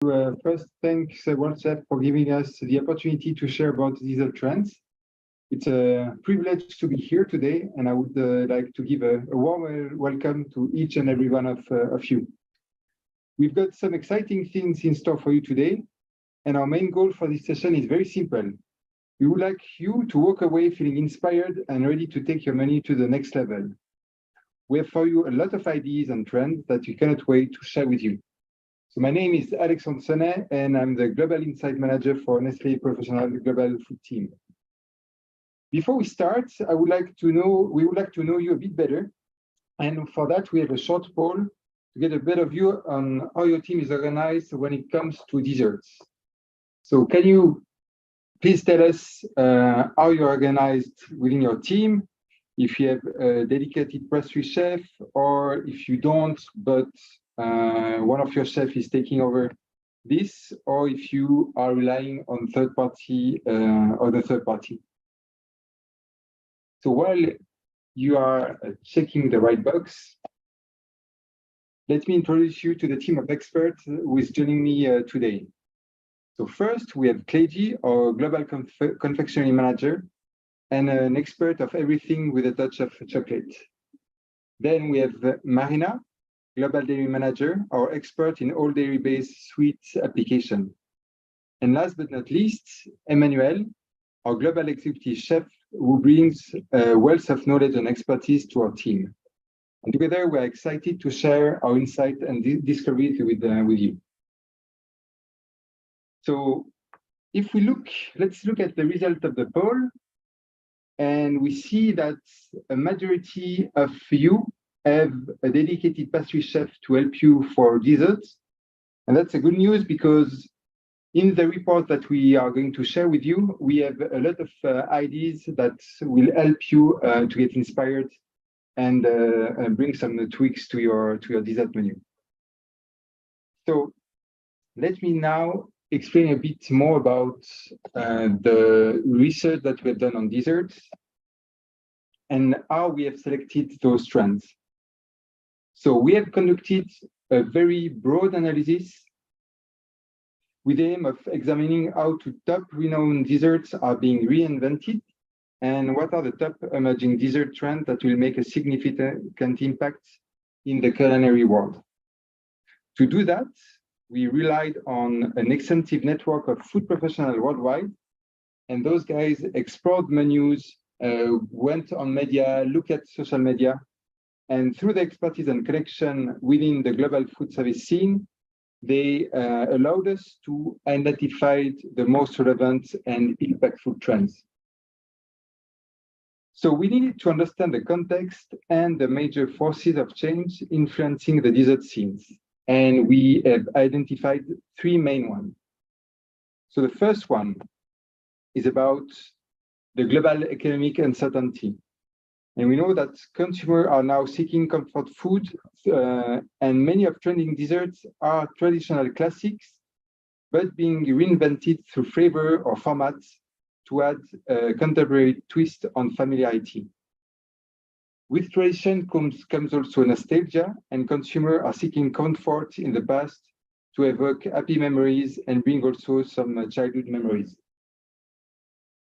First, thanks OneChef for giving us the opportunity to share about diesel trends. It's a privilege to be here today, and I would like to give a warm welcome to each and every one of you. We've got some exciting things in store for you today, and our main goal for this session is very simple. We would like you to walk away feeling inspired and ready to take your money to the next level. We have for you a lot of ideas and trends that we cannot wait to share with you. So my name is Alexandre Sonnet, and I'm the Global Insight Manager for Nestlé Professional Global Food Team. Before we start, we would like to know you a bit better. And for that, we have a short poll to get a better view on how your team is organized when it comes to desserts. So can you please tell us how you're organized within your team, if you have a dedicated pastry chef, or if you don't, but one of your chefs is taking over this, or if you are relying on third party. So while you are checking the right box, let me introduce you to the team of experts who is joining me today. So first, we have Clay, our Global Confectionery Manager, and an expert of everything with a touch of chocolate. Then we have Marina, Global Dairy Manager, our expert in all dairy-based sweets application. And last but not least, Emmanuel, our Global Executive Chef, who brings a wealth of knowledge and expertise to our team. And together, we're excited to share our insight and discoveries with you. So if we let's look at the result of the poll, and we see that a majority of you have a dedicated pastry chef to help you for desserts. And that's a good news because in the report that we are going to share with you, we have a lot of ideas that will help you to get inspired and bring some tweaks to your dessert menu. So let me now explain a bit more about the research that we have done on desserts and how we have selected those trends. So we have conducted a very broad analysis with the aim of examining how top renowned desserts are being reinvented and what are the top emerging dessert trends that will make a significant impact in the culinary world. To do that, we relied on an extensive network of food professionals worldwide, and those guys explored menus, went on media, looked at social media, and through the expertise and connection within the global food service scene, they allowed us to identify the most relevant and impactful trends. So we needed to understand the context and the major forces of change influencing the dessert scenes. And we have identified three main ones. So the first one is about the global economic uncertainty. And we know that consumers are now seeking comfort food, and many of trending desserts are traditional classics, but being reinvented through flavor or formats to add a contemporary twist on familiarity. With tradition comes also nostalgia, and consumers are seeking comfort in the past to evoke happy memories and bring also some childhood memories.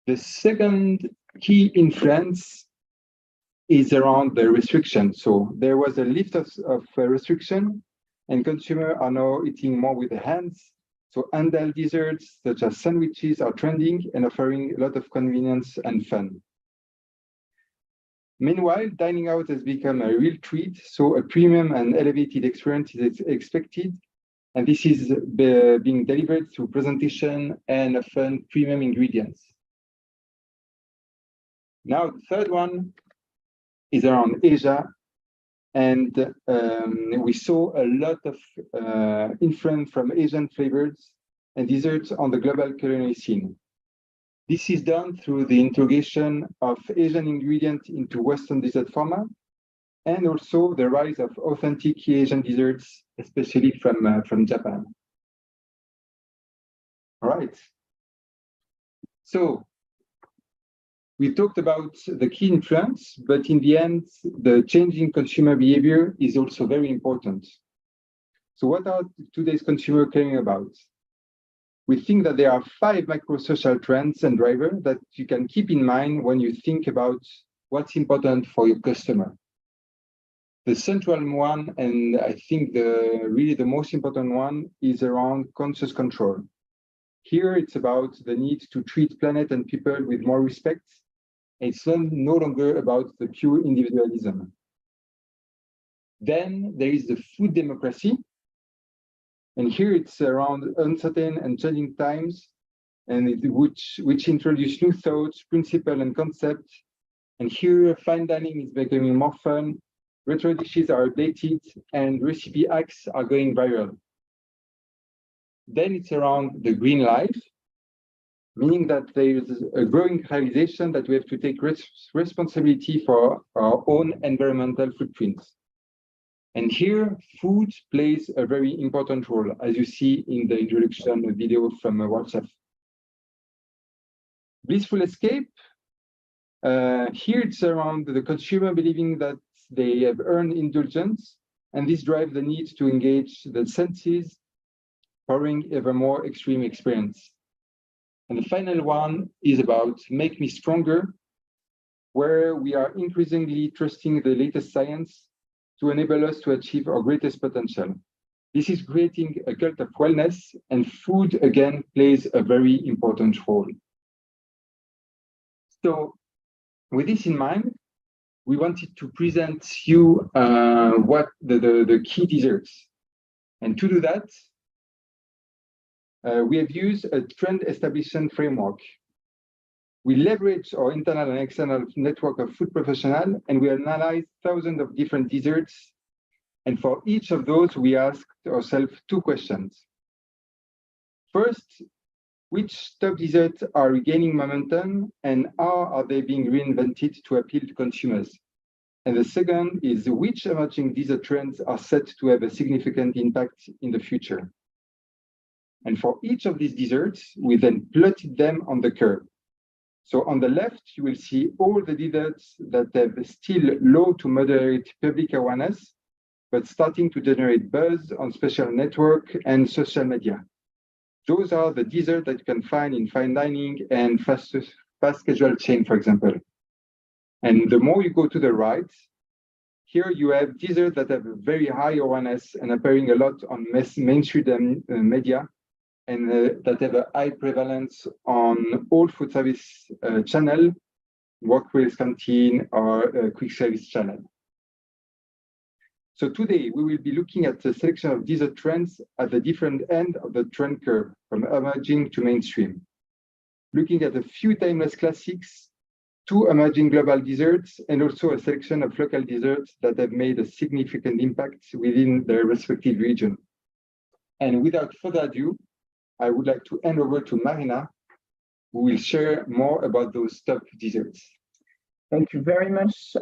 The second key influence is around the restriction. So there was a lift of restriction, and consumers are now eating more with their hands. So handheld desserts such as sandwiches are trending and offering a lot of convenience and fun. Meanwhile, dining out has become a real treat, so a premium and elevated experience is expected, and this is being delivered through presentation and often premium ingredients. Now, the third one is around Asia, and we saw a lot of influence from Asian flavors and desserts on the global culinary scene. This is done through the integration of Asian ingredients into Western dessert format, and also the rise of authentic Asian desserts, especially from Japan. All right. So we talked about the key influence, but in the end, the changing consumer behavior is also very important. So what are today's consumers caring about? We think that there are 5 micro-social trends and drivers that you can keep in mind when you think about what's important for your customer. The central one, and I think really the most important one, is around conscious control. Here, it's about the need to treat planet and people with more respect. It's no longer about the pure individualism. Then there is the food democracy. And here it's around uncertain and changing times, and which introduce new thoughts, principles, and concepts. And here, fine dining is becoming more fun, retro dishes are updated, and recipe hacks are going viral. Then it's around the green life, meaning that there is a growing realization that we have to take responsibility for our own environmental footprints. And here, food plays a very important role, as you see in the introduction video from WhatsApp. Blissful escape. Here it's around the consumer believing that they have earned indulgence, and this drives the need to engage the senses, powering ever more extreme experience. And the final one is about make me stronger, where we are increasingly trusting the latest science to enable us to achieve our greatest potential. This is creating a cult of wellness, and food, again, plays a very important role. So with this in mind, we wanted to present you what the key desserts. And to do that, we have used a trend establishment framework. We leverage our internal and external network of food professionals, and we analyze thousands of different desserts. And for each of those, we asked ourselves 2 questions. First, which top desserts are regaining momentum, and how are they being reinvented to appeal to consumers? And the second is which emerging dessert trends are set to have a significant impact in the future? And for each of these desserts, we then plotted them on the curve. So on the left, you will see all the desserts that have still low to moderate public awareness, but starting to generate buzz on social network and social media. Those are the desserts that you can find in fine dining and fast casual chain, for example. And the more you go to the right, here you have desserts that have very high awareness and appearing a lot on mainstream media, and that have a high prevalence on all food service channel, workplace canteen, or quick service channel. So today we will be looking at the selection of dessert trends at the different end of the trend curve, from emerging to mainstream. Looking at a few timeless classics, 2 emerging global desserts, and also a selection of local desserts that have made a significant impact within their respective region. And without further ado, I would like to hand over to Marina, who will share more about those top desserts. Thank you very much,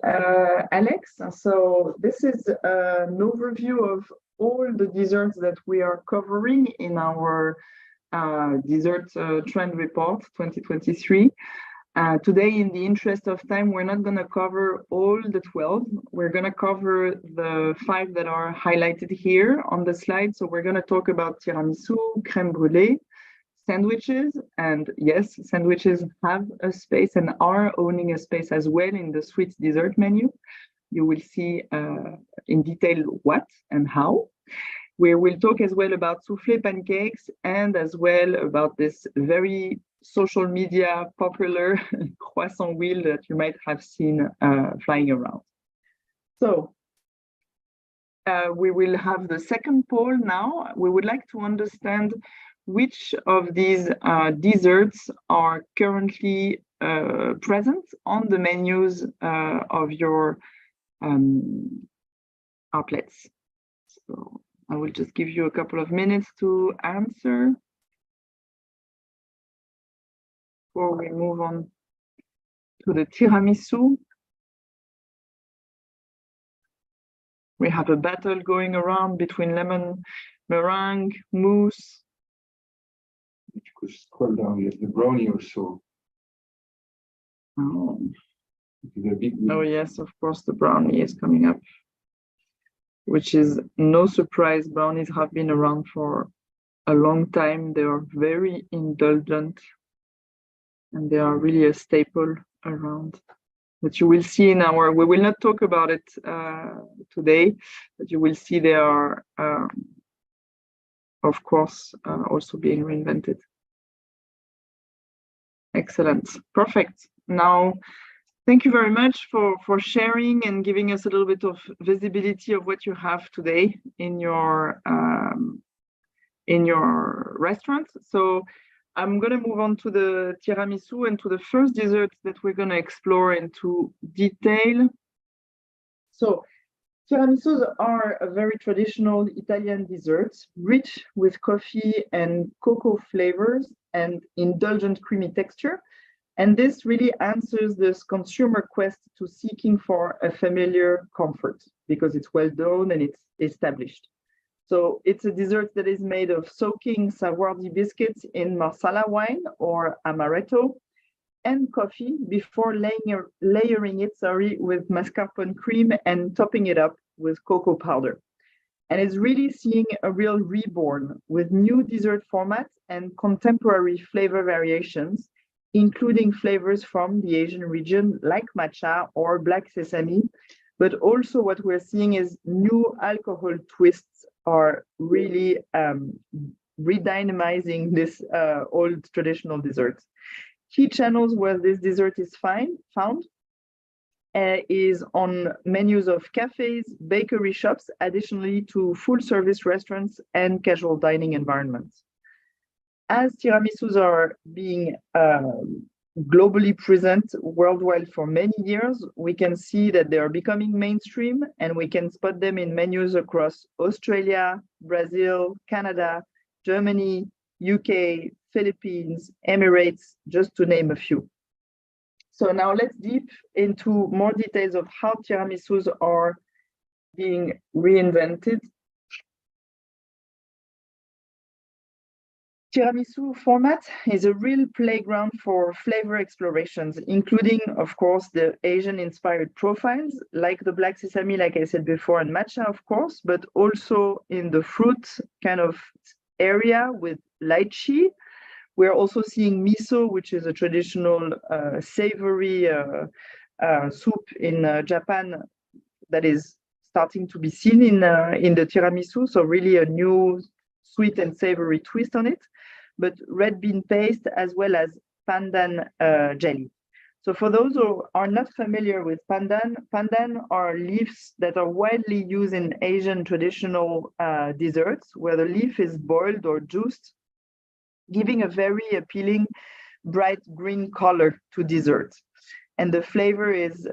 Alex. So this is an overview of all the desserts that we are covering in our dessert trend report 2023. Today, in the interest of time, we're not going to cover all the 12. We're going to cover the 5 that are highlighted here on the slide. So we're going to talk about tiramisu, crème brûlée, sandwiches, and yes, sandwiches have a space and are owning a space as well in the sweet dessert menu. You will see in detail what and how. We will talk as well about soufflé pancakes, and as well about this very social media popular croissant wheel that you might have seen flying around. So we will have the second poll now. We would like to understand which of these desserts are currently present on the menus of your outlets. So I will just give you a couple of minutes to answer before we move on to the tiramisu. We have a battle going around between lemon meringue, mousse. You could scroll down, you have the brownie also. Oh yes, of course, the brownie is coming up. which is no surprise. Brownies have been around for a long time. They are very indulgent and they are really a staple around. But you will see in our, we will not talk about it today, but you will see they are, of course, also being reinvented. Excellent, perfect. Now, thank you very much for sharing and giving us a little bit of visibility of what you have today in your restaurant. So I'm going to move on to the tiramisu and to the first dessert that we're going to explore into detail. So tiramisus are a very traditional Italian dessert, rich with coffee and cocoa flavors and indulgent creamy texture. And this really answers this consumer quest to seeking for a familiar comfort because it's well known and it's established. So it's a dessert that is made of soaking Savoiardi biscuits in Marsala wine or amaretto and coffee before layering it with mascarpone cream and topping it up with cocoa powder. And it's really seeing a real reborn with new dessert formats and contemporary flavor variations, including flavors from the Asian region like matcha or black sesame. But also what we're seeing is new alcohol twists are really redynamizing this old traditional dessert. Key channels where this dessert is found is on menus of cafes, bakery shops, additionally to full-service restaurants and casual dining environments. As tiramisus are being globally present worldwide for many years, we can see that they are becoming mainstream and we can spot them in menus across Australia, Brazil, Canada, Germany, UK, Philippines, Emirates, just to name a few. So now let's deep into more details of how tiramisus are being reinvented. Tiramisu format is a real playground for flavor explorations, including, of course, the Asian-inspired profiles, like the black sesame, like I said before, and matcha, of course, but also in the fruit kind of area with lychee. We're also seeing miso, which is a traditional savory soup in Japan that is starting to be seen in the tiramisu, so really a new sweet and savory twist on it, but red bean paste as well as pandan jelly. So for those who are not familiar with pandan, pandan are leaves that are widely used in Asian traditional desserts, where the leaf is boiled or juiced, giving a very appealing bright green color to dessert. And the flavor is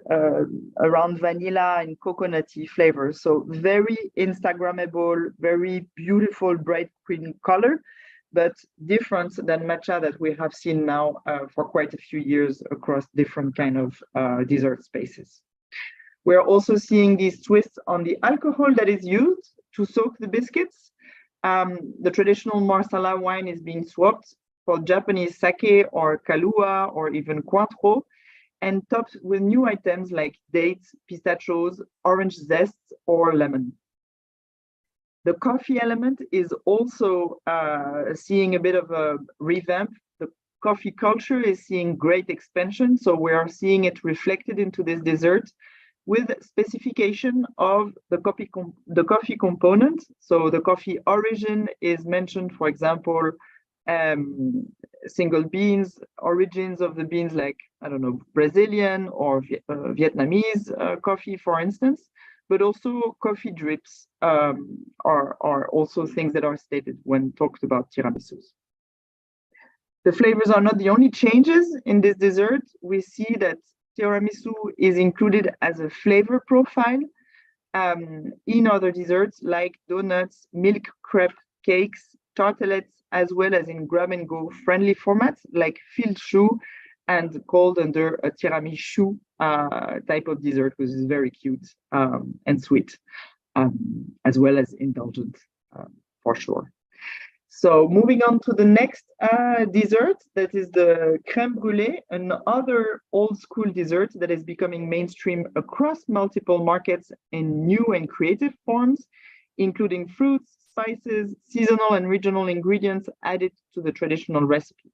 around vanilla and coconutty flavor. So very Instagrammable, very beautiful, bright green color, but different than matcha that we have seen now for quite a few years across different kind of dessert spaces. We're also seeing these twists on the alcohol that is used to soak the biscuits. The traditional Marsala wine is being swapped for Japanese sake or Kahlua or even Cointreau, and topped with new items like dates, pistachios, orange zest, or lemon. The coffee element is also seeing a bit of a revamp. The coffee culture is seeing great expansion, so we are seeing it reflected into this dessert with specification of the coffee component. So the coffee origin is mentioned, for example, single beans, origins of the beans like, I don't know, Brazilian or Vietnamese coffee, for instance, but also coffee drips are also things that are stated when talked about tiramisus. The flavors are not the only changes in this dessert. We see that tiramisu is included as a flavor profile in other desserts like donuts, milk crepe cakes, tartelettes, as well as in grab-and-go friendly formats like filled choux and called under a tiramisu type of dessert, which is very cute and sweet, as well as indulgent for sure. So moving on to the next dessert, that is the crème brûlée, another old school dessert that is becoming mainstream across multiple markets in new and creative forms, including fruits, spices, seasonal and regional ingredients added to the traditional recipe.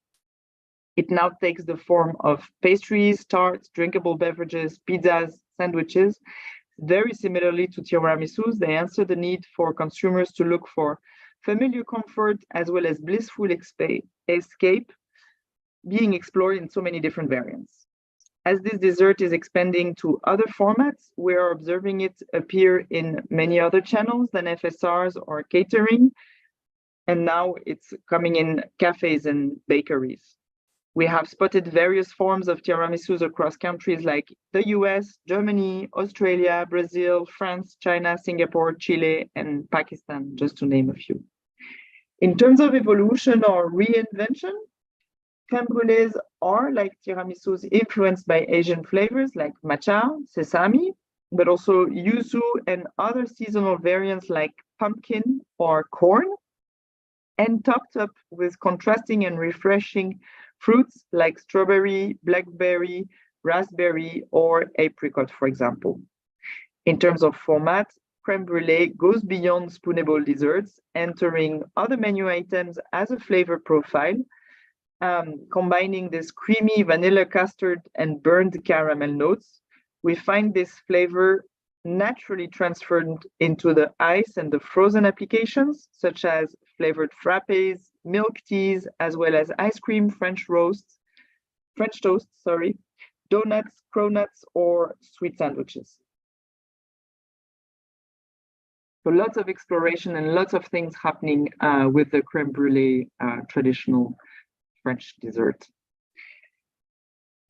It now takes the form of pastries, tarts, drinkable beverages, pizzas, sandwiches. Very similarly to tiramisus, they answer the need for consumers to look for familiar comfort as well as blissful escape being explored in so many different variants. As this dessert is expanding to other formats, we are observing it appear in many other channels than FSRs or catering, and now it's coming in cafes and bakeries. We have spotted various forms of tiramisus across countries like the US, Germany, Australia, Brazil, France, China, Singapore, Chile, and Pakistan, just to name a few. In terms of evolution or reinvention, crème brûlées are, like tiramisus, influenced by Asian flavors like matcha, sesame, but also yuzu and other seasonal variants like pumpkin or corn, and topped up with contrasting and refreshing fruits like strawberry, blackberry, raspberry, or apricot, for example. In terms of format, crème brûlée goes beyond spoonable desserts, entering other menu items as a flavor profile, combining this creamy vanilla custard and burnt caramel notes. We find this flavor naturally transferred into the ice and the frozen applications, such as flavored frappes, milk teas, as well as ice cream, French toast, donuts, cronuts, or sweet sandwiches. So lots of exploration and lots of things happening with the crème brûlée traditional French dessert.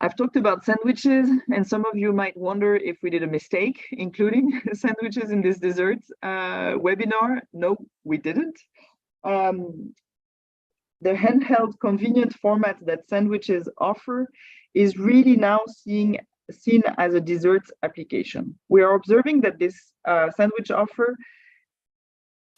I've talked about sandwiches, and some of you might wonder if we did a mistake including sandwiches in this dessert webinar. No, we didn't. The handheld convenient format that sandwiches offer is really now seen as a dessert application. We are observing that this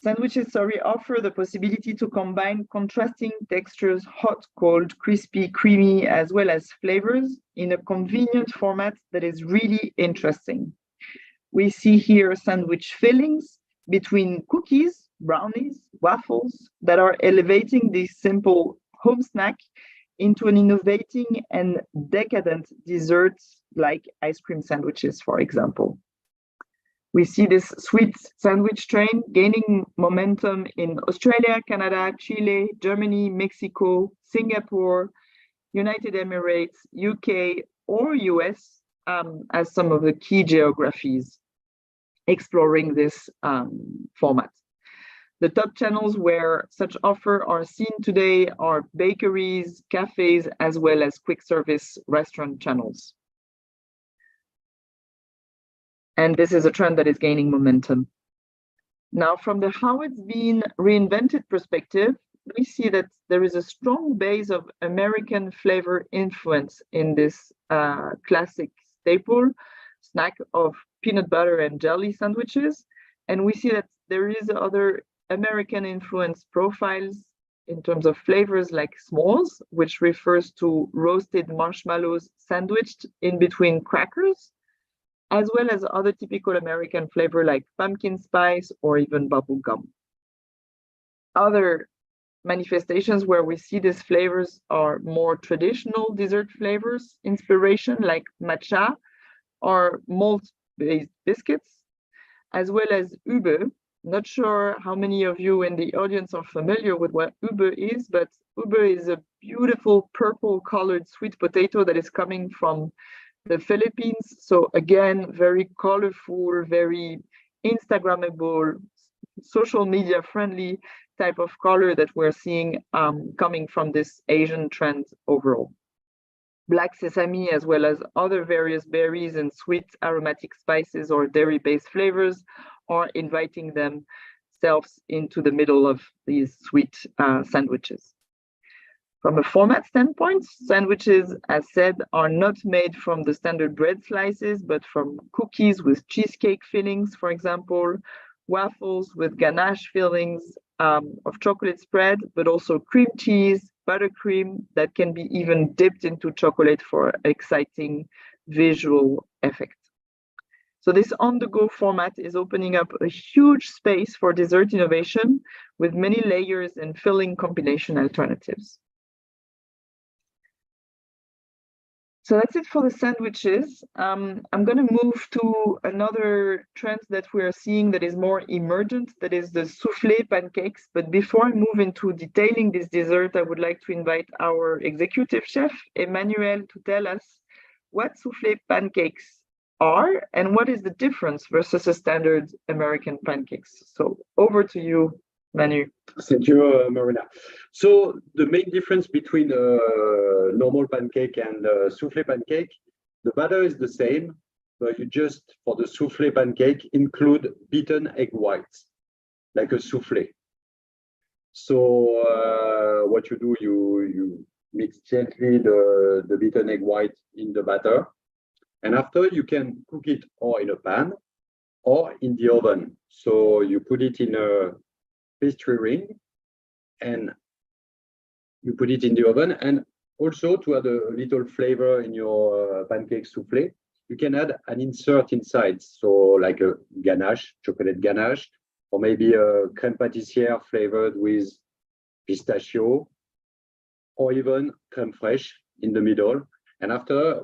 Sandwiches offer the possibility to combine contrasting textures, hot, cold, crispy, creamy, as well as flavors in a convenient format that is really interesting. We see here sandwich fillings between cookies, brownies, waffles that are elevating this simple home snack into an innovating and decadent dessert like ice cream sandwiches, for example. We see this sweet sandwich train gaining momentum in Australia, Canada, Chile, Germany, Mexico, Singapore, United Emirates, UK, or US as some of the key geographies exploring this format. The top channels where such offer are seen today are bakeries, cafes, as well as quick service restaurant channels. And this is a trend that is gaining momentum. Now, from the how it's been reinvented perspective, we see that there is a strong base of American flavor influence in this classic staple snack of peanut butter and jelly sandwiches. And we see that there is other American influence profiles in terms of flavors like s'mores, which refers to roasted marshmallows sandwiched in between crackers, as well as other typical American flavor like pumpkin spice or even bubble gum. Other manifestations where we see these flavors are more traditional dessert flavors inspiration like matcha or malt-based biscuits, as well as ube. Not sure how many of you in the audience are familiar with what ube is, but ube is a beautiful purple colored sweet potato that is coming from the Philippines. So again, very colorful, very Instagrammable, social media friendly type of color that we're seeing coming from this Asian trend overall. Black sesame, as well as other various berries and sweet aromatic spices or dairy-based flavors, are inviting themselves into the middle of these sweet sandwiches. From a format standpoint, sandwiches, as said, are not made from the standard bread slices, but from cookies with cheesecake fillings, for example, waffles with ganache fillings, of chocolate spread, but also cream cheese, buttercream that can be even dipped into chocolate for exciting visual effect. So this on-the-go format is opening up a huge space for dessert innovation with many layers and filling combination alternatives. So that's it for the sandwiches. I'm going to move to another trend that we are seeing that is more emergent, that is the souffle pancakes. But before I move into detailing this dessert, I would like to invite our executive chef, Emmanuel, to tell us what souffle pancakes are and what is the difference versus a standard American pancakes. So over to you, Manu. Thank you, Marina. So the main difference between a normal pancake and a souffle pancake, the batter is the same, but you just, for the souffle pancake, include beaten egg whites, like a souffle. So what you do, you mix gently the beaten egg white in the batter, and after you can cook it or in a pan or in the oven. So you put it in a pastry ring and you put it in the oven, and also to add a little flavor in your pancake souffle, you can add an insert inside, so like a ganache, chocolate ganache, or maybe a crème pâtissière flavored with pistachio, or even crème fraîche in the middle. And after,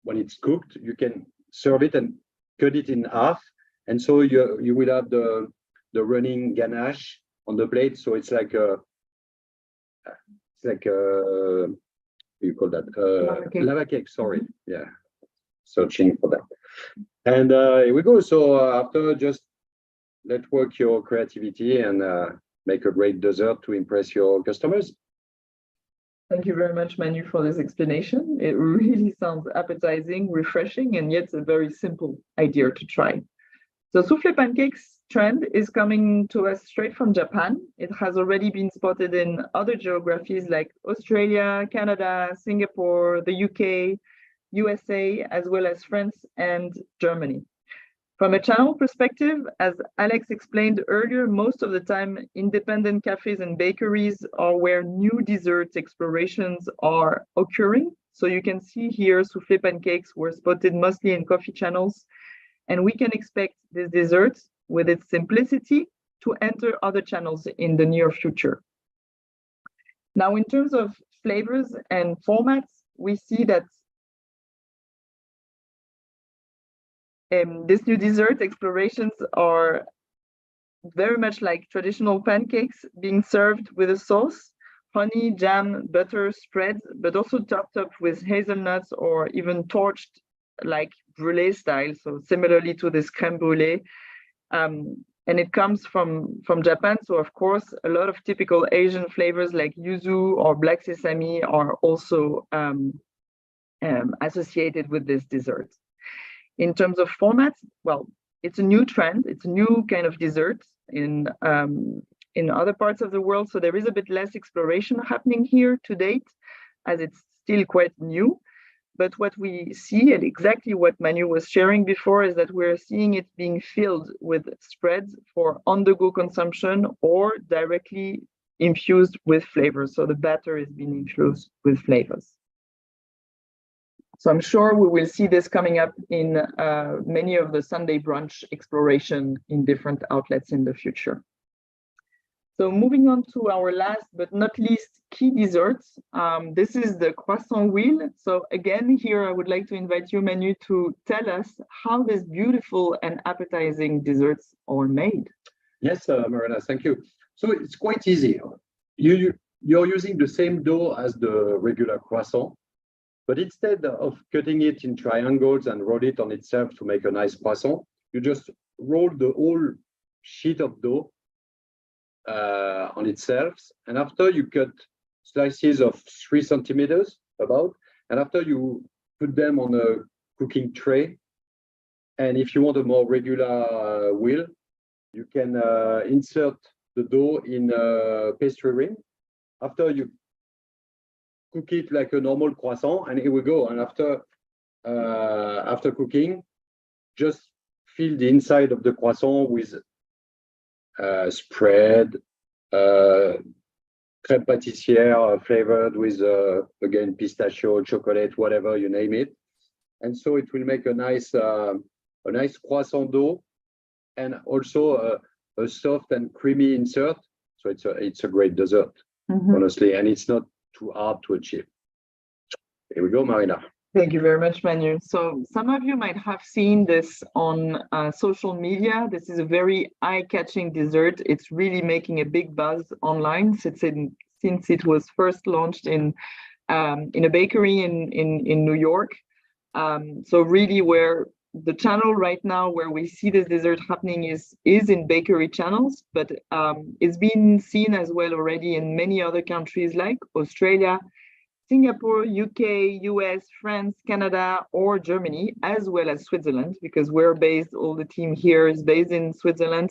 when it's cooked, you can serve it and cut it in half, and so you will have the running ganache on the plate. So it's like a you call that lava cake. Sorry, yeah, searching for that. And here we go. So after, just let work your creativity and make a great dessert to impress your customers. Thank you very much, Manu, for this explanation. It really sounds appetizing, refreshing, and yet a very simple idea to try. The souffle pancakes trend is coming to us straight from Japan. It has already been spotted in other geographies like Australia, Canada, Singapore, the UK, USA, as well as France and Germany. From a channel perspective, as Alex explained earlier, most of the time, independent cafes and bakeries are where new dessert explorations are occurring. So you can see here, souffle pancakes were spotted mostly in coffee channels, and we can expect this dessert, with its simplicity, to enter other channels in the near future. Now, in terms of flavors and formats, we see that these new dessert explorations are very much like traditional pancakes, being served with a sauce, honey, jam, butter, spread, but also topped up with hazelnuts or even torched like BRULEE style, so similarly to this crème brûlée. And it comes from Japan, so of course a lot of typical Asian flavors like yuzu or black sesame are also associated with this dessert. In terms of formats, well, it's a new trend, it's a new kind of dessert in other parts of the world, so there is a bit less exploration happening here to date, as it's still quite new. But what we see, and exactly what Manu was sharing before, is that we're seeing it being filled with spreads for on-the-go consumption or directly infused with flavors. So the batter is being infused with flavors. So I'm sure we will see this coming up in many of the Sunday brunch exploration in different outlets in the future. So moving on to our last but not least key desserts, this is the croissant wheel. So again, here I would like to invite you, Manu, to tell us how these beautiful and appetizing desserts are made. Yes, Marina, thank you. So it's quite easy. You're using the same dough as the regular croissant, but instead of cutting it in triangles and roll it on itself to make a nice croissant, you just roll the whole sheet of dough on itself, and after you cut slices of 3 centimeters about, and after you put them on a cooking tray. And if you want a more regular wheel, you can insert the dough in a pastry ring. After you cook it like a normal croissant, and here we go. And after cooking, just fill the inside of the croissant with spread, crème pâtissière flavored with, again, pistachio, chocolate, whatever, you name it. And so it will make a nice croissant dough, and also a soft and creamy insert. So it's a great dessert, honestly, and it's not too hard to achieve. Here we go, Marina. Thank you very much, Manu. So some of you might have seen this on social media. This is a very eye-catching dessert. It's really making a big buzz online since it was first launched in a bakery in New York. So really, where the channel right now where we see this dessert happening is in bakery channels, but it's been seen as well already in many other countries like Australia, Singapore, UK, US, France, Canada, or Germany, as well as Switzerland, because all the team here is based in Switzerland.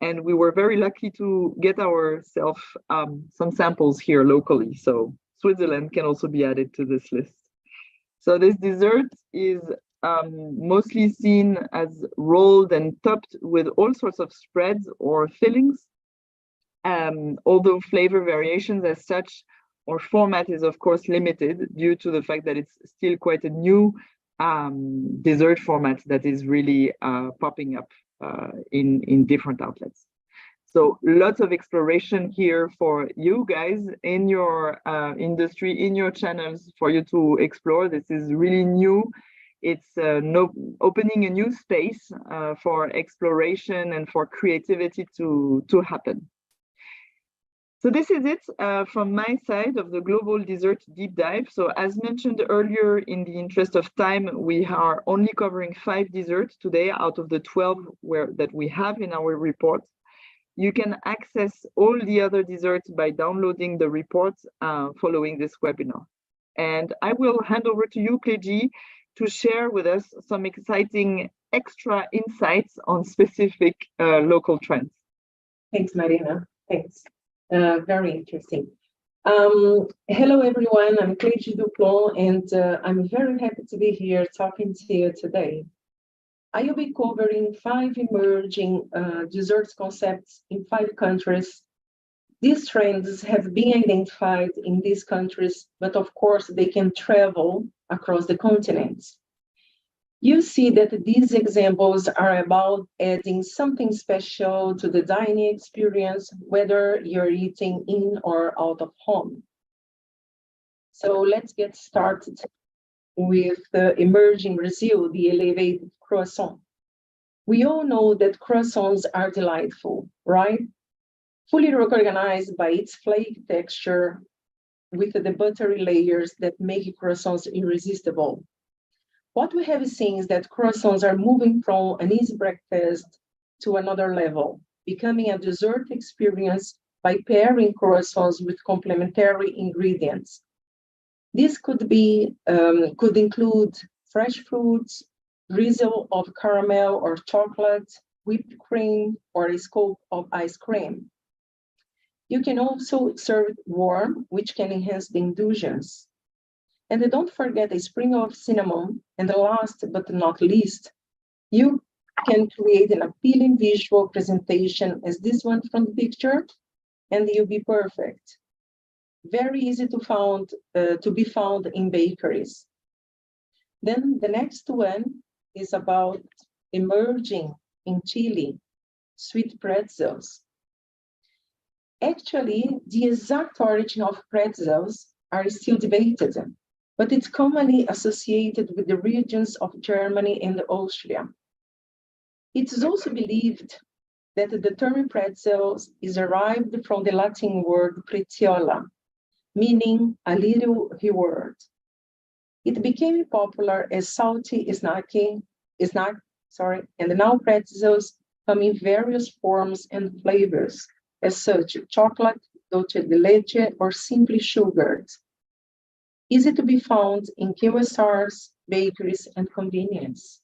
And we were very lucky to get ourselves some samples here locally. So Switzerland can also be added to this list. So this dessert is mostly seen as rolled and topped with all sorts of spreads or fillings. Although flavor variations as such or format is of course limited due to the fact that it's still quite a new dessert format that is really popping up in different outlets. So lots of exploration here for you guys in your industry, in your channels, for you to explore. This is really new. It's opening a new space for exploration and for creativity to happen. So this is it from my side of the Global Dessert Deep Dive. So as mentioned earlier, in the interest of time, we are only covering 5 desserts today out of the 12 that we have in our report. You can access all the other desserts by downloading the report following this webinar. And I will hand over to you, Clégie, to share with us some exciting extra insights on specific local trends. Thanks, Marina. Thanks. Very interesting. Hello, everyone. I'm Clégie Duplon, and I'm very happy to be here talking to you today. I will be covering 5 emerging desserts concepts in 5 countries. These trends have been identified in these countries, but of course they can travel across the continents. You see that these examples are about adding something special to the dining experience, whether you're eating in or out of home. So let's get started with the emerging Brazil, the elevated croissant. We all know that croissants are delightful, right? Fully recognized by its flaky texture with the buttery layers that make croissants irresistible. What we have seen is that croissants are moving from an easy breakfast to another level, becoming a dessert experience by pairing croissants with complementary ingredients. This could include fresh fruits, drizzle of caramel or chocolate, whipped cream, or a scoop of ice cream. You can also serve it warm, which can enhance the indulgence. And don't forget a sprinkle of cinnamon, and last but not least, you can create an appealing visual presentation as this one from the picture, and you'll be perfect. Very easy to be found in bakeries. Then the next one is about emerging in Chile, sweet pretzels. Actually, the exact origin of pretzels are still debated, but it's commonly associated with the regions of Germany and Austria. It is also believed that the term pretzels is derived from the Latin word pretiola, meaning a little reward. It became popular as salty snack, and now pretzels come in various forms and flavors, as such chocolate, dulce de leche, or simply sugared. Easy to be found in QSRs, bakeries, and convenience.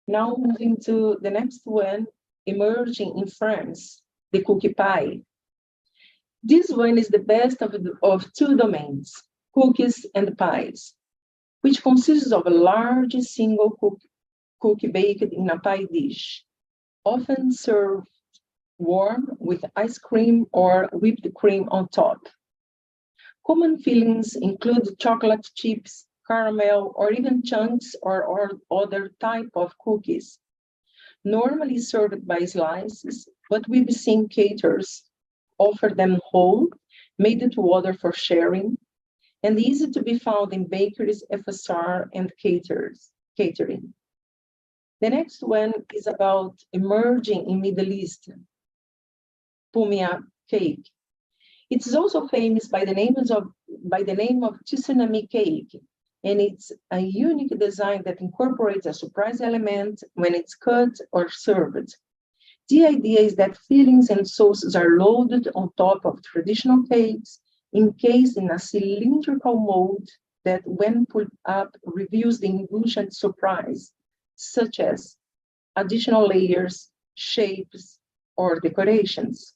Now moving to the next one, emerging in France, the cookie pie. This one is the best of 2 domains, cookies and pies, which consists of a large single cookie baked in a pie dish, often served warm with ice cream or whipped cream on top. Common fillings include chocolate chips, caramel, or even chunks or other type of cookies. Normally served by slices, but we've seen caterers offer them whole, made to order for sharing, and easy to be found in bakeries, FSR, and catering. The next one is about emerging in Middle East, Pumia cake. It is also famous by the name of tsunami cake, and it's a unique design that incorporates a surprise element when it's cut or served. The idea is that fillings and sauces are loaded on top of traditional cakes, encased in a cylindrical mold that, when put up, reveals the illusion of surprise, such as additional layers, shapes, or decorations.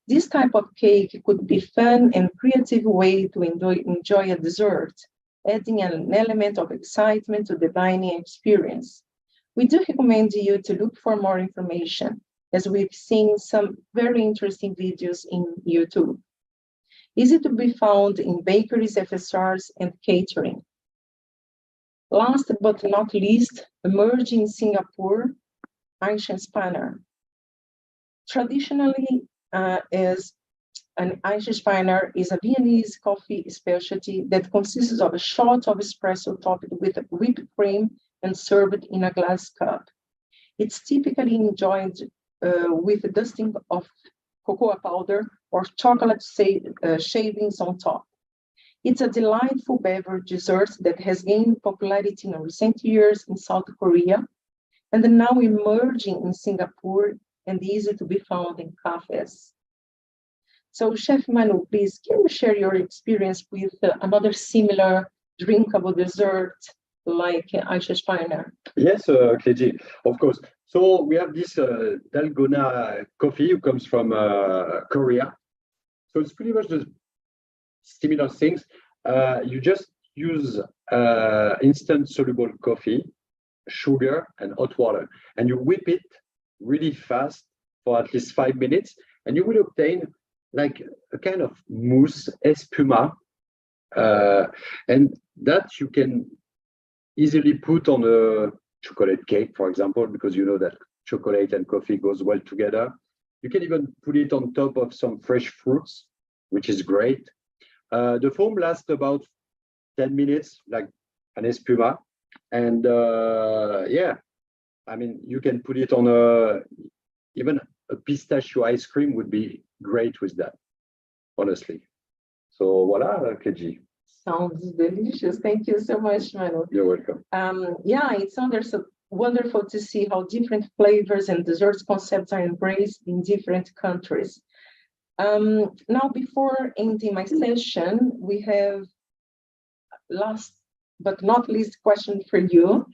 This type of cake could be a fun and creative way to enjoy a dessert, adding an element of excitement to the dining experience. We do recommend you to look for more information, as we've seen some very interesting videos in YouTube. Easy to be found in bakeries, FSRs, and catering. Last but not least, emerging in Singapore, Eichenspanner. Traditionally, an Eichenspanner is a Viennese coffee specialty that consists of a shot of espresso topped with whipped cream and served in a glass cup. It's typically enjoyed with dusting of cocoa powder or chocolate shavings on top. It's a delightful beverage dessert that has gained popularity in recent years in South Korea and now emerging in Singapore and easy to be found in cafes. So, Chef Manu, please, can you share your experience with another similar drinkable dessert like Eichenspanner? Yes, Kleji, of course. So we have this Dalgona coffee, who comes from Korea. So it's pretty much the similar things. You just use instant soluble coffee, sugar, and hot water, and you whip it really fast for at least 5 minutes, and you will obtain like a kind of mousse, espuma, and that you can easily put on a chocolate cake, for example, because you know that chocolate and coffee goes well together. You can even put it on top of some fresh fruits, which is great. The foam lasts about 10 minutes, like an espuma. And yeah, I mean, you can put it on even a pistachio ice cream would be great with that, honestly. So voila, Keji. Sounds delicious. Thank you so much, Manu. You're welcome. Yeah, it's wonderful to see how different flavors and desserts concepts are embraced in different countries. Now, before ending my session, we have last but not least question for you.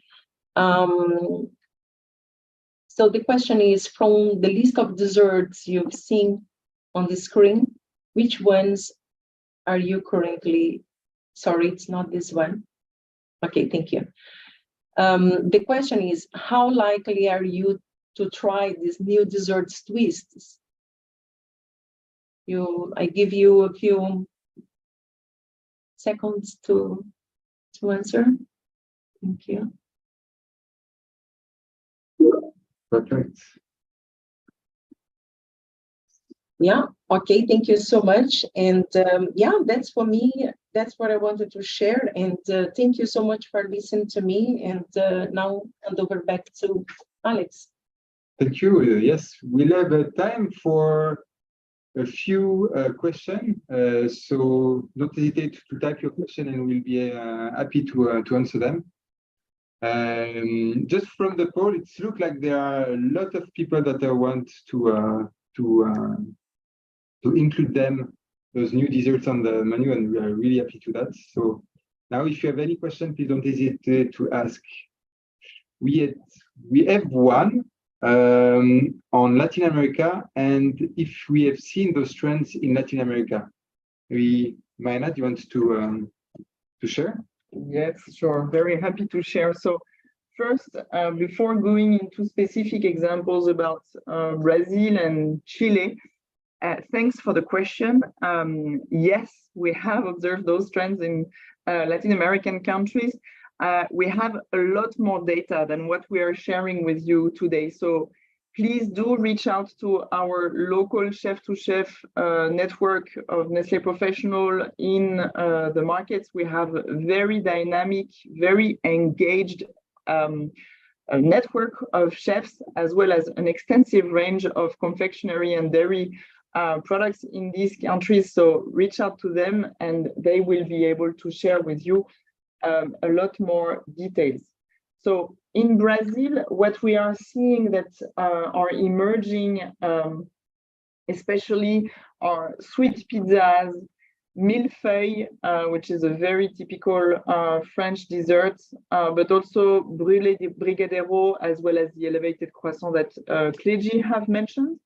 So the question is, from the list of desserts you've seen on the screen, which ones are you currently, sorry, it's not this one. Okay, thank you. The question is, how likely are you to try these new desserts twists? I give you a few seconds to answer. Thank you. Perfect. Yeah, okay, thank you so much. And yeah, that's for me. That's what I wanted to share. And thank you so much for listening to me. And now hand over back to Alex. Thank you. Yes, we'll have time for a few questions. So don't hesitate to type your question and we'll be happy to answer them. Just from the poll, it looks like there are a lot of people that want to include those new desserts on the menu, and we are really happy to that. So now, if you have any question, please don't hesitate to ask. We have one on Latin America, and if we have seen those trends in Latin America. Mayna, do you want to share? Yes, sure. Very happy to share. So first, before going into specific examples about Brazil and Chile, thanks for the question. Yes, we have observed those trends in Latin American countries. We have a lot more data than what we are sharing with you today. So please do reach out to our local chef-to-chef network of Nestlé Professional in the markets. We have a very dynamic, very engaged a network of chefs, as well as an extensive range of confectionery and dairy products in these countries. So reach out to them and they will be able to share with you a lot more details. So in Brazil, what we are seeing that are emerging, especially are sweet pizzas, millefeuille, which is a very typical French dessert, but also brûlée de brigadeiro, as well as the elevated croissant that Clégie have mentioned.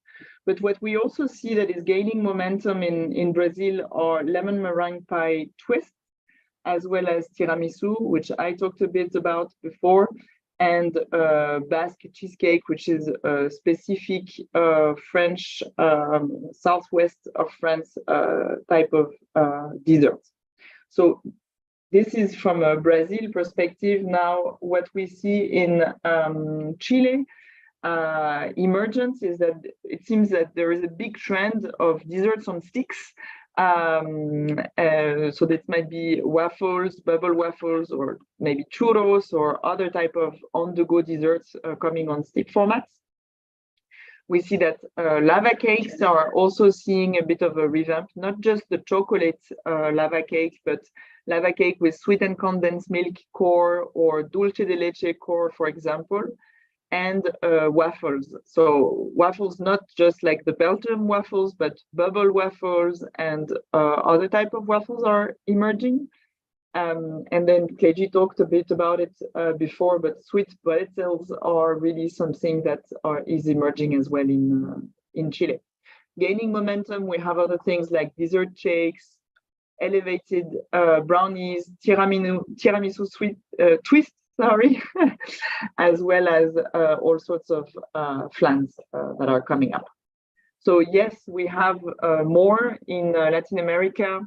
But what we also see that is gaining momentum in Brazil are lemon meringue pie twists, as well as tiramisu, which I talked a bit about before, and Basque cheesecake, which is a specific French, southwest of France type of dessert. So this is from a Brazil perspective. Now, what we see in Chile, emergence is that it seems that there is a big trend of desserts on sticks. So this might be waffles, bubble waffles, or maybe churros or other type of on-the-go desserts coming on stick formats. We see that lava cakes are also seeing a bit of a revamp, not just the chocolate lava cake, but lava cake with sweetened condensed milk core or dulce de leche core, for example, and waffles. So waffles, not just like the Belgium waffles, but bubble waffles and other type of waffles are emerging. And then Clégie talked a bit about it before, but sweet pretzels are really something that is emerging as well in Chile. Gaining momentum, we have other things like dessert shakes, elevated brownies, tiramisu sweet twists, sorry, as well as all sorts of flans that are coming up. So yes, we have more in Latin America,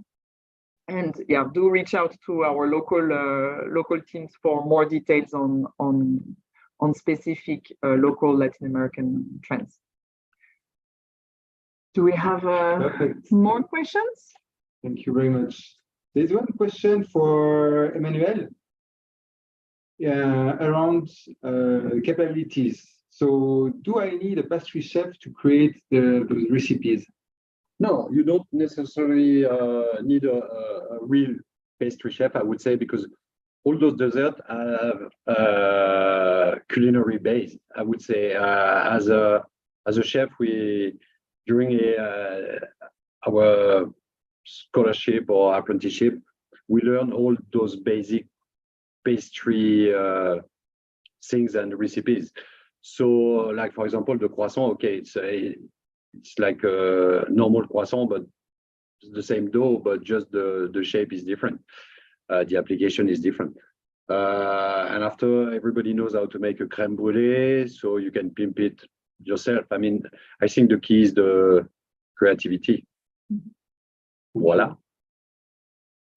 and yeah, do reach out to our local teams for more details on specific local Latin American trends. Do we have more questions? Thank you very much. There's one question for Emmanuel. Around capabilities. So do I need a pastry chef to create those recipes? No, you don't necessarily need a real pastry chef, I would say, because all those desserts have culinary base. I would say as a chef, we during our scholarship or apprenticeship, we learn all those basic pastry things and recipes. So, like for example, the croissant. Okay, it's like a normal croissant, but it's the same dough, but just the shape is different. The application is different. And after, everybody knows how to make a crème brûlée, so you can pimp it yourself. I mean, I think the key is the creativity. Voila.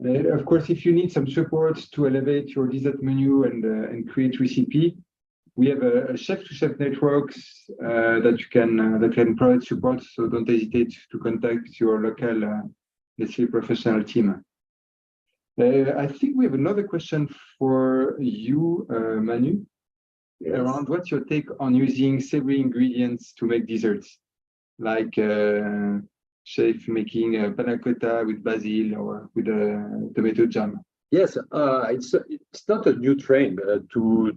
Of course, if you need some support to elevate your dessert menu and create recipe, we have a chef-to-chef networks that can provide support. So don't hesitate to contact your local Nestlé Professional team. I think we have another question for you, Manu. Yes. Around what's your take on using savory ingredients to make desserts, like chef making a panna cotta with basil or with a tomato jam? Yes, it's not a new trend to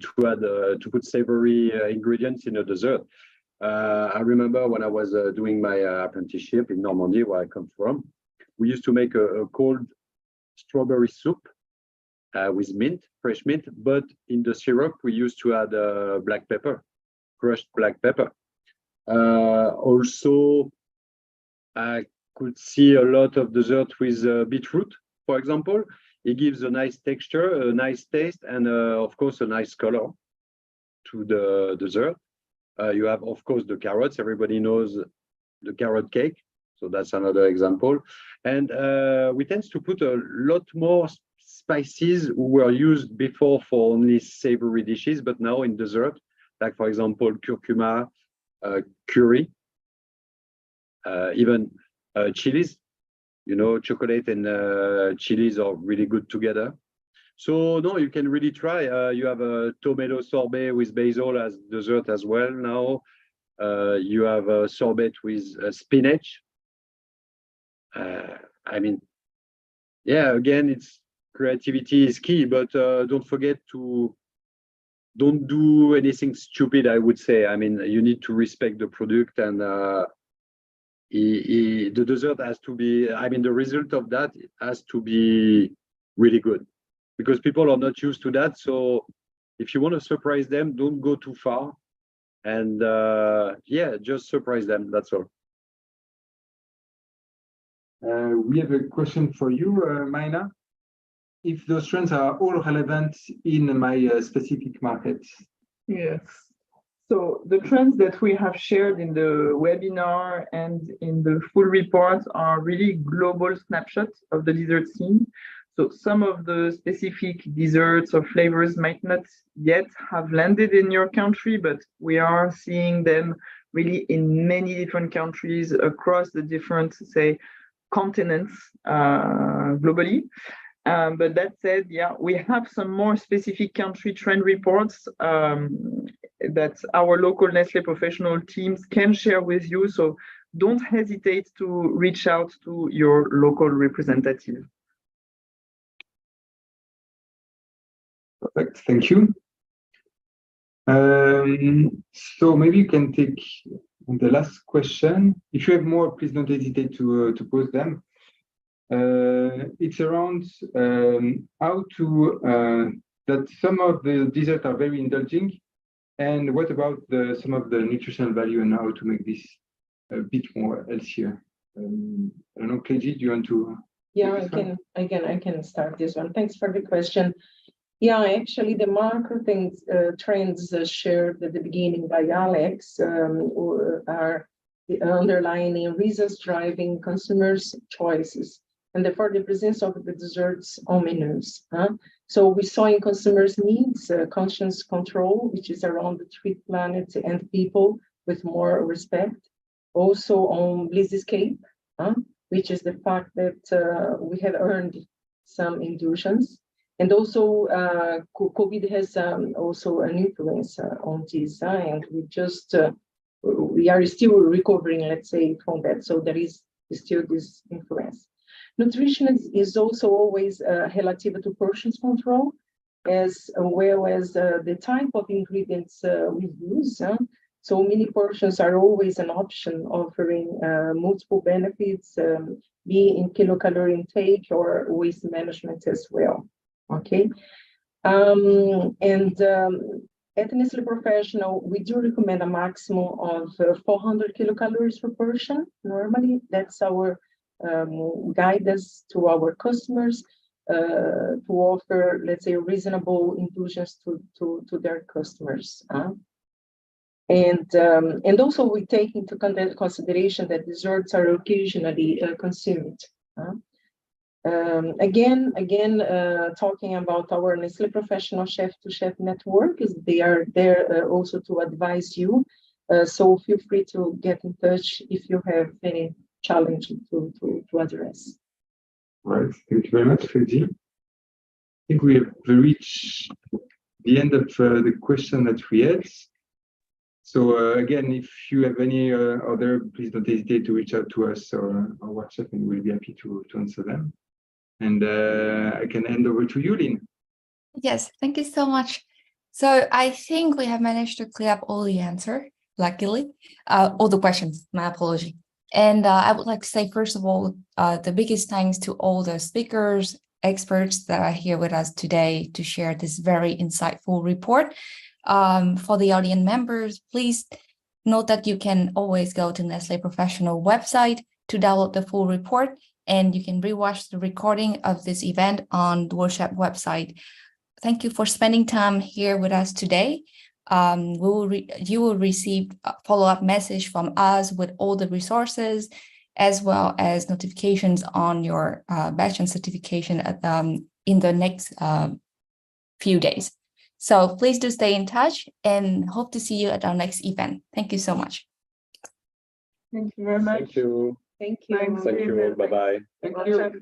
put savory ingredients in a dessert. I remember when I was doing my apprenticeship in Normandy, where I come from, we used to make a cold strawberry soup with mint, fresh mint, but in the syrup we used to add black pepper, crushed black pepper. Also, I could see a lot of dessert with beetroot, for example. It gives a nice texture, a nice taste, and of course a nice color. to the dessert. You have, of course, the carrots. Everybody knows the carrot cake. So that's another example. And we tend to put a lot more spices who were used before for only savory dishes, but now in dessert, like for example, curcuma, curry, even chilies. You know, chocolate and chilies are really good together. So no, you can really try. You have a tomato sorbet with basil as dessert as well now. You have a sorbet with spinach. I mean, yeah, again, it's creativity is key, but don't forget to don't do anything stupid, I would say. I mean, you need to respect the product, and the dessert has to be, I mean, the result of that has to be really good because people are not used to that. So if you want to surprise them, don't go too far. And yeah, just surprise them. That's all. We have a question for you, Maina. If those trends are all relevant in my specific market. Yes. So the trends that we have shared in the webinar and in the full report are really global snapshots of the dessert scene. So some of the specific desserts or flavors might not yet have landed in your country, but we are seeing them really in many different countries across the different, say, continents globally. But that said, yeah, we have some more specific country trend reports that our local Nestlé professional teams can share with you. So don't hesitate to reach out to your local representative. Perfect, thank you. So maybe you can take the last question. If you have more, please don't hesitate to post them. It's around how to that some of the desserts are very indulging, and what about some of the nutritional value and how to make this a bit more healthier? I don't know, Kleji, do you want to? Yeah, I can start this one. Thanks for the question. Yeah, actually, the marketing trends shared at the beginning by Alex are the underlying reasons driving consumers' choices, and therefore the presence of the desserts on menus. So we saw in consumers' needs conscious control, which is around the treat planet and people with more respect. Also on Blissescape, which is the fact that we have earned some indulgence. And also, COVID has also an influence on this, and we are still recovering, let's say, from that. So there is still this influence. Nutrition is also always relative to portions control, as well as the type of ingredients we use. So mini portions are always an option, offering multiple benefits, be in kilocalorie intake or waste management as well. Okay, at Nestlé Professional, we do recommend a maximum of 400 kilocalories per portion. Normally, that's our guidance to our customers to offer, let's say, reasonable inclusions to their customers. And also we take into consideration that desserts are occasionally consumed. Again, talking about our Nestlé Professional Chef-to-Chef network, is they are there also to advise you. So feel free to get in touch if you have any challenge to address. Right, thank you very much, Freddy. I think we have reached the end of the question that we had. So again, if you have any other, please don't hesitate to reach out to us or WhatsApp, and we'll be happy to answer them. And I can hand over to you, Lynn. Yes, thank you so much. So I think we have managed to clear up all the answer, luckily, all the questions, my apology. And I would like to say, first of all, the biggest thanks to all the speakers, experts that are here with us today to share this very insightful report. For the audience members, please note that you can always go to Nestlé Professional website to download the full report, and you can rewatch the recording of this event on the workshop website. Thank you for spending time here with us today. you will receive a follow-up message from us with all the resources, as well as notifications on your batch and certification in the next few days. So please do stay in touch and hope to see you at our next event. Thank you so much. Thank you very much. Thank you. Thank you. Thanks. Thank you all. Bye-bye. Thank you.